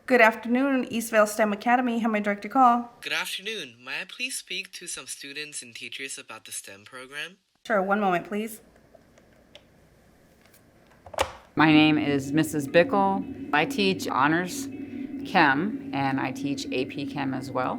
Good afternoon, Eastvale STEM Academy. How may I direct your call? Good afternoon. May I please speak to some students and teachers about the STEM program? Sure, one moment, please. My name is Mrs. Bickle. I teach honors chem and I teach AP Chem as well.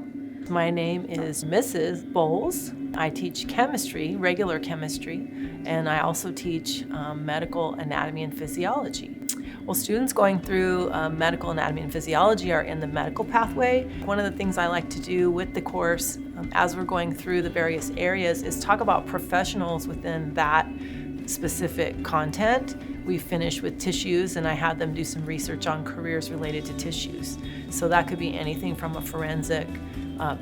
My name is Mrs. Bowles. I teach chemistry, regular chemistry, and I also teach medical anatomy and physiology. Well, students going through medical anatomy and physiology are in the medical pathway. One of the things I like to do with the course as we're going through the various areas is talk about professionals within that specific content. We finish with tissues, and I had them do some research on careers related to tissues. So that could be anything from a forensic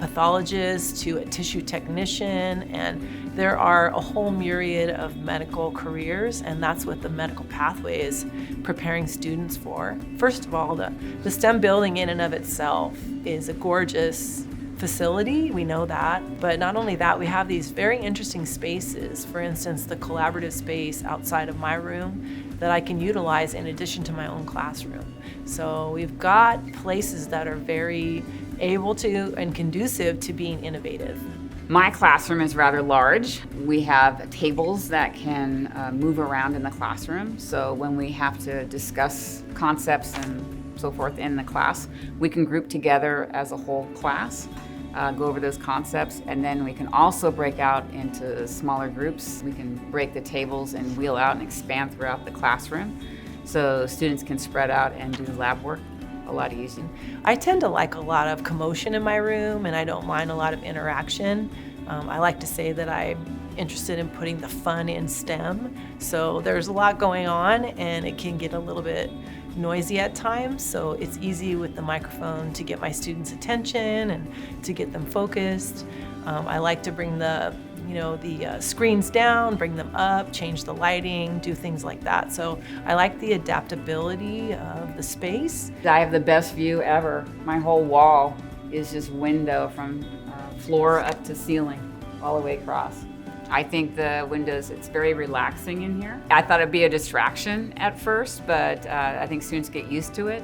pathologist to a tissue technician, and there are a whole myriad of medical careers, and that's what the medical pathway is preparing students for. First of all, the STEM building in and of itself is a gorgeous facility, we know that, but not only that, we have these very interesting spaces. For instance, the collaborative space outside of my room that I can utilize in addition to my own classroom. So we've got places that are very able to and conducive to being innovative. My classroom is rather large. We have tables that can move around in the classroom. So when we have to discuss concepts and so forth in the class, we can group together as a whole class, go over those concepts, and then we can also break out into smaller groups. We can break the tables and wheel out and expand throughout the classroom so students can spread out and do lab work a lot easier. I tend to like a lot of commotion in my room, and I don't mind a lot of interaction. I like to say that I'm interested in putting the fun in STEM. So there's a lot going on, and it can get a little bit noisy at times. So it's easy with the microphone to get my students' attention and to get them focused. I like to bring the screens down, bring them up, change the lighting, do things like that. So I like the adaptability of the space. I have the best view ever. My whole wall is just window from floor up to ceiling, all the way across. I think the windows, it's very relaxing in here. I thought it'd be a distraction at first, but I think students get used to it.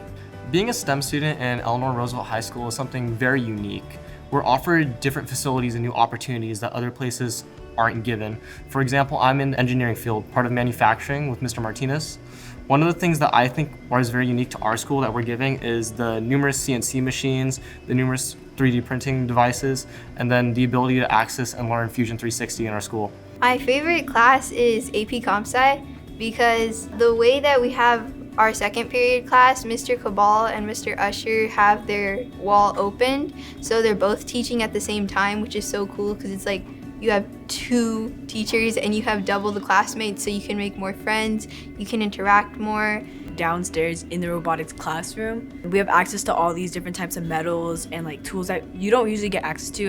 Being a STEM student in Eleanor Roosevelt High School is something very unique. We're offered different facilities and new opportunities that other places aren't given. For example, I'm in the engineering field, part of manufacturing with Mr. Martinez. One of the things that I think is very unique to our school that we're giving is the numerous CNC machines, the numerous 3D printing devices, and then the ability to access and learn Fusion 360 in our school. My favorite class is AP Comp Sci because the way that we have our second period class, Mr. Cabal and Mr. Usher have their wall opened, so they're both teaching at the same time, which is so cool because it's like you have two teachers and you have double the classmates, so you can make more friends, you can interact more. Downstairs in the robotics classroom, we have access to all these different types of metals and like tools that you don't usually get access to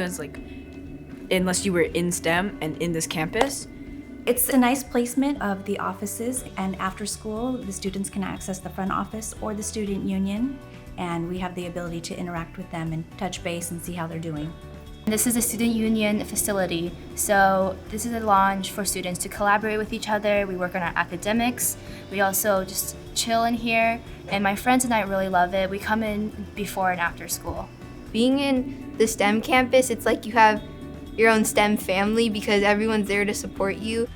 unless you were in STEM and in this campus. It's a nice placement of the offices, and after school, the students can access the front office or the student union, and we have the ability to interact with them and touch base and see how they're doing. This is a student union facility, so this is a lounge for students to collaborate with each other. We work on our academics. We also just chill in here, and my friends and I really love it. We come in before and after school. Being in the STEM campus, it's like you have your own STEM family because everyone's there to support you.